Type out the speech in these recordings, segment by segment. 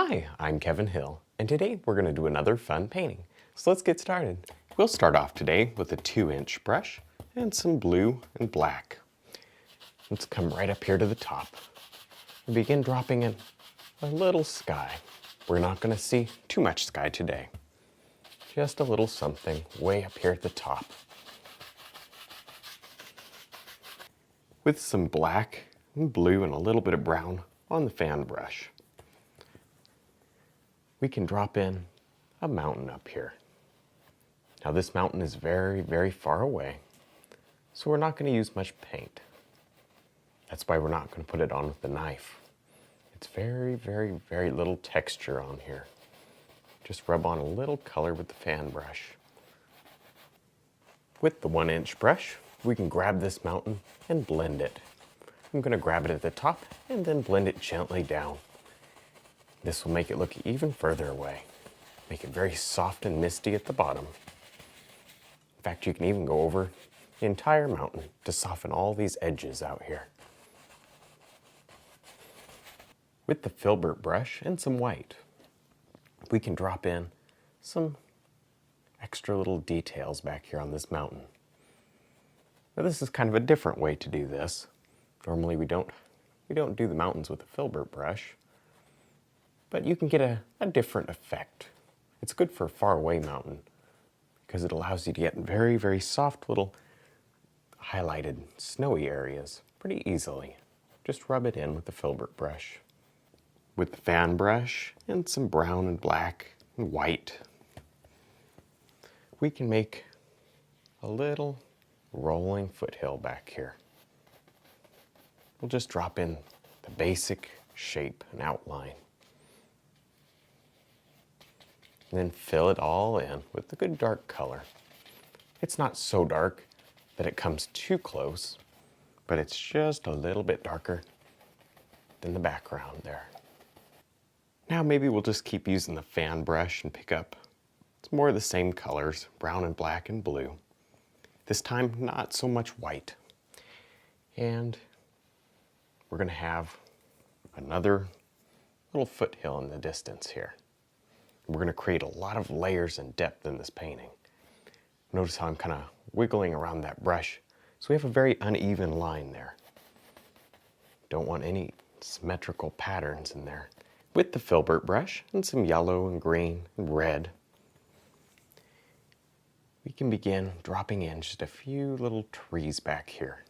Hi, I'm Kevin Hill, and today we're going to do another fun painting. So let's get started. We'll start off today with a 2-inch brush and some blue and black. Let's come right up here to the top and begin dropping in a little sky. We're not going to see too much sky today. Just a little something way up here at the top. With some black and blue and a little bit of brown on the fan brush, we can drop in a mountain up here. Now this mountain is very, very far away, so we're not going to use much paint. That's why we're not going to put it on with the knife. It's very, very, very little texture on here. Just rub on a little color with the fan brush. With the 1-inch brush, we can grab this mountain and blend it. I'm going to grab it at the top and then blend it gently down. This will make it look even further away. Make it very soft and misty at the bottom. In fact, you can even go over the entire mountain to soften all these edges out here. With the filbert brush and some white, we can drop in some extra little details back here on this mountain. Now this is kind of a different way to do this. Normally we don't do the mountains with a filbert brush, but you can get a different effect. It's good for a faraway mountain because it allows you to get very, very soft little highlighted snowy areas pretty easily. Just rub it in with the filbert brush. With the fan brush and some brown and black and white, we can make a little rolling foothill back here. We'll just drop in the basic shape and outline. And then fill it all in with a good dark color. It's not so dark that it comes too close, but it's just a little bit darker than the background there. Now maybe we'll just keep using the fan brush and pick up some more of the same colors, brown and black and blue. This time not so much white. And we're going to have another little foothill in the distance here. We're going to create a lot of layers and depth in this painting. Notice how I'm kind of wiggling around that brush, so we have a very uneven line there. Don't want any symmetrical patterns in there. With the filbert brush and some yellow and green and red, we can begin dropping in just a few little trees back here.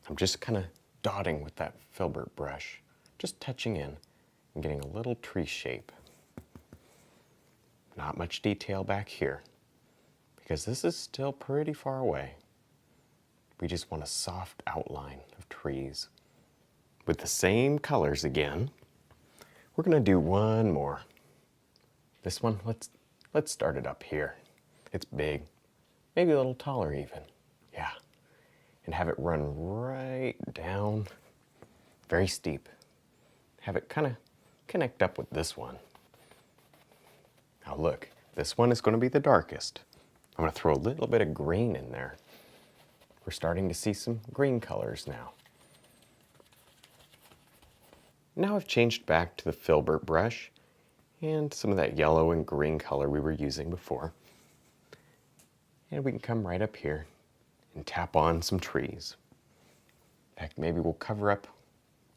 I'm just kind of dotting with that filbert brush, just touching in and getting a little tree shape. Not much detail back here, because this is still pretty far away. We just want a soft outline of trees. With the same colors again, we're going to do one more. This one, let's start it up here. It's big, maybe a little taller even. Yeah, and have it run right down, very steep. Have it kind of connect up with this one. Now look, this one is going to be the darkest. I'm going to throw a little bit of green in there. We're starting to see some green colors now. Now I've changed back to the filbert brush and some of that yellow and green color we were using before. And we can come right up here and tap on some trees. In fact, maybe we'll cover up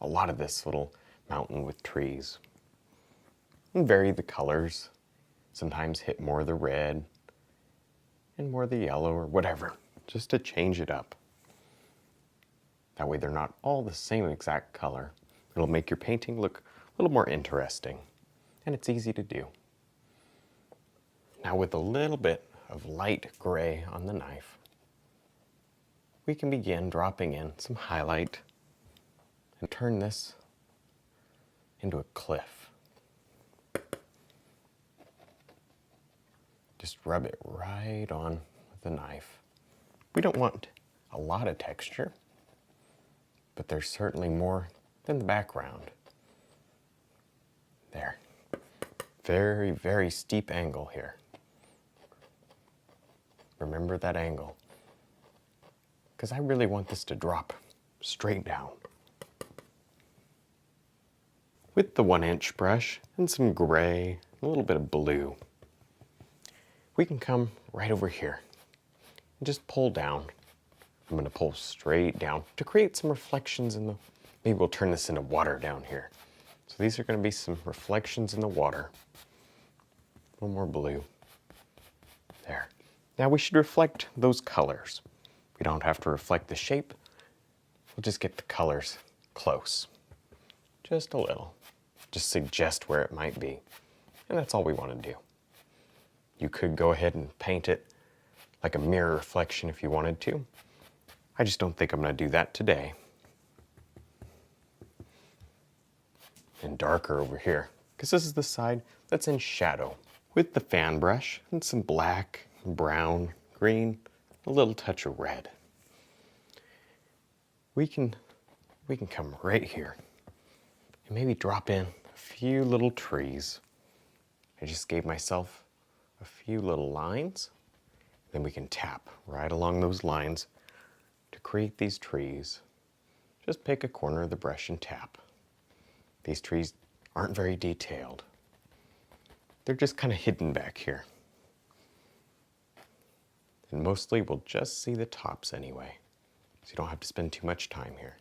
a lot of this little mountain with trees. And vary the colors. Sometimes hit more of the red and more of the yellow or whatever, just to change it up. That way they're not all the same exact color. It'll make your painting look a little more interesting, and it's easy to do. Now with a little bit of light gray on the knife, we can begin dropping in some highlight and turn this into a cliff. Just rub it right on with the knife. We don't want a lot of texture, but there's certainly more than the background. There. Very, very steep angle here. Remember that angle, because I really want this to drop straight down. With the 1-inch brush and some gray, a little bit of blue, we can come right over here and just pull down. I'm going to pull straight down to create some reflections in the, maybe we'll turn this into water down here. So these are going to be some reflections in the water. A little more blue. There. Now we should reflect those colors. We don't have to reflect the shape. We'll just get the colors close. Just a little. Just suggest where it might be. And that's all we want to do. You could go ahead and paint it like a mirror reflection if you wanted to. I just don't think I'm going to do that today. And darker over here, because this is the side that's in shadow. With the fan brush and some black, brown, green, a little touch of red. We can come right here and maybe drop in a few little trees. I just gave myself a few little lines. Then we can tap right along those lines to create these trees. Just pick a corner of the brush and tap. These trees aren't very detailed. They're just kind of hidden back here. And mostly we'll just see the tops anyway, so you don't have to spend too much time here.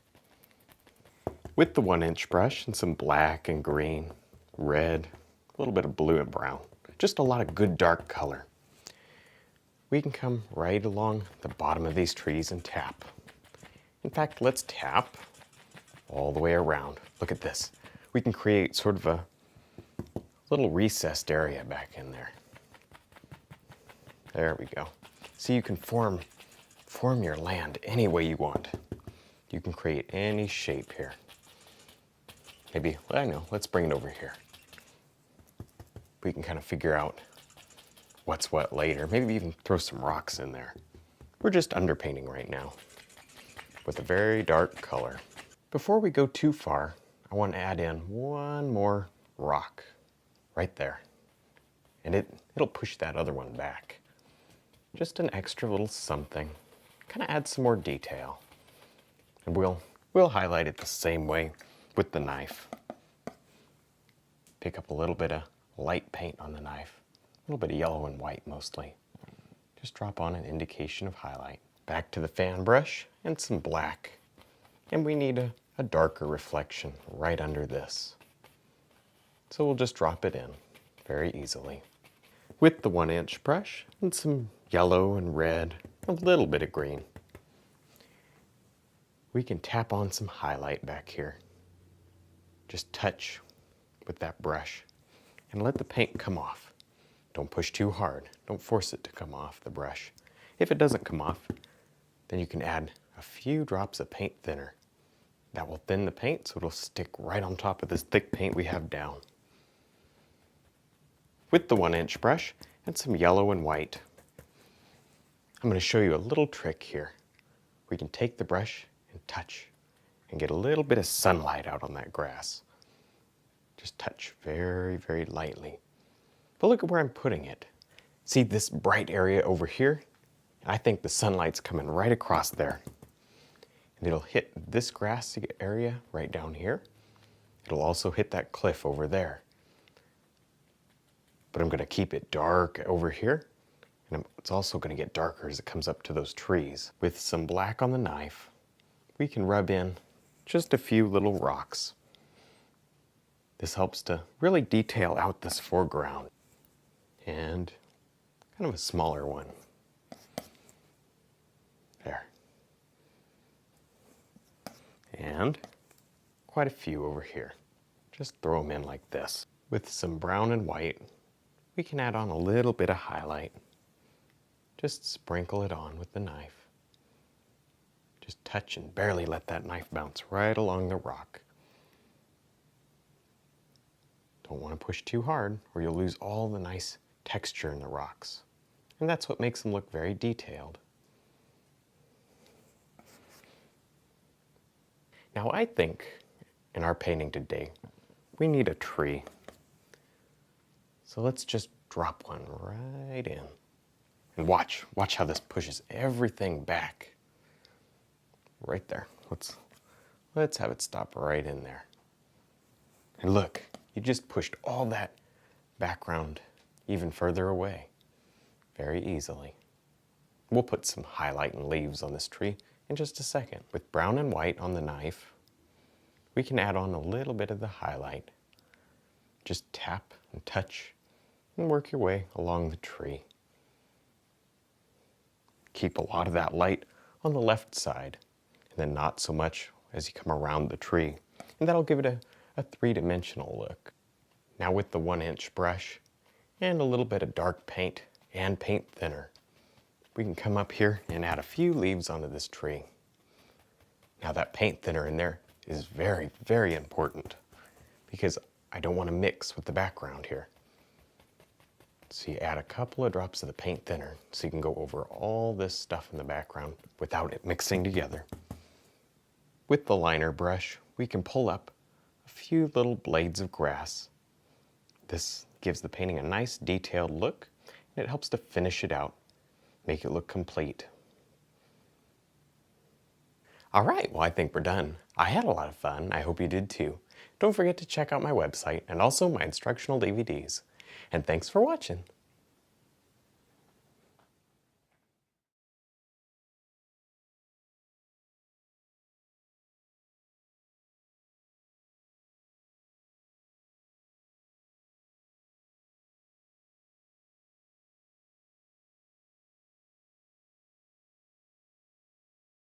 With the 1-inch brush and some black and green, red, a little bit of blue and brown, just a lot of good dark color, we can come right along the bottom of these trees and tap. In fact, let's tap all the way around. Look at this. We can create sort of a little recessed area back in there. There we go. See, you can form your land any way you want. You can create any shape here. Maybe, I know, let's bring it over here. We can kind of figure out what's what later. Maybe even throw some rocks in there. We're just underpainting right now with a very dark color. Before we go too far, I want to add in one more rock right there. And it'll push that other one back. Just an extra little something. Kind of add some more detail. And we'll highlight it the same way with the knife. Pick up a little bit of light paint on the knife. A little bit of yellow and white mostly. Just drop on an indication of highlight. Back to the fan brush and some black. And we need a darker reflection right under this. So we'll just drop it in very easily. With the 1-inch brush and some yellow and red, a little bit of green, we can tap on some highlight back here. Just touch with that brush and let the paint come off. Don't push too hard. Don't force it to come off the brush. If it doesn't come off, then you can add a few drops of paint thinner. That will thin the paint so it'll stick right on top of this thick paint we have down. With the 1-inch brush and some yellow and white, I'm going to show you a little trick here. We can take the brush and touch and get a little bit of sunlight out on that grass. Just touch very, very lightly. But look at where I'm putting it. See this bright area over here? I think the sunlight's coming right across there. And it'll hit this grassy area right down here. It'll also hit that cliff over there. But I'm going to keep it dark over here. And it's also going to get darker as it comes up to those trees. With some black on the knife, we can rub in just a few little rocks. This helps to really detail out this foreground. And kind of a smaller one. There. And quite a few over here. Just throw them in like this. With some brown and white, we can add on a little bit of highlight. Just sprinkle it on with the knife. Just touch and barely let that knife bounce right along the rock. Don't want to push too hard or you'll lose all the nice texture in the rocks. And that's what makes them look very detailed. Now I think in our painting today, we need a tree. So let's just drop one right in. And watch how this pushes everything back. Right there. Let's have it stop right in there. And look, you just pushed all that background even further away very easily. We'll put some highlight and leaves on this tree in just a second. With brown and white on the knife, we can add on a little bit of the highlight. Just tap and touch and work your way along the tree. Keep a lot of that light on the left side, and then not so much as you come around the tree. And that'll give it a three-dimensional look. Now with the 1-inch brush and a little bit of dark paint and paint thinner, we can come up here and add a few leaves onto this tree. Now that paint thinner in there is very, very important because I don't want to mix with the background here. So you add a couple of drops of the paint thinner so you can go over all this stuff in the background without it mixing together. With the liner brush, we can pull up a few little blades of grass. This gives the painting a nice detailed look, and it helps to finish it out, make it look complete. All right, well, I think we're done. I had a lot of fun. I hope you did too. Don't forget to check out my website and also my instructional DVDs. And thanks for watching.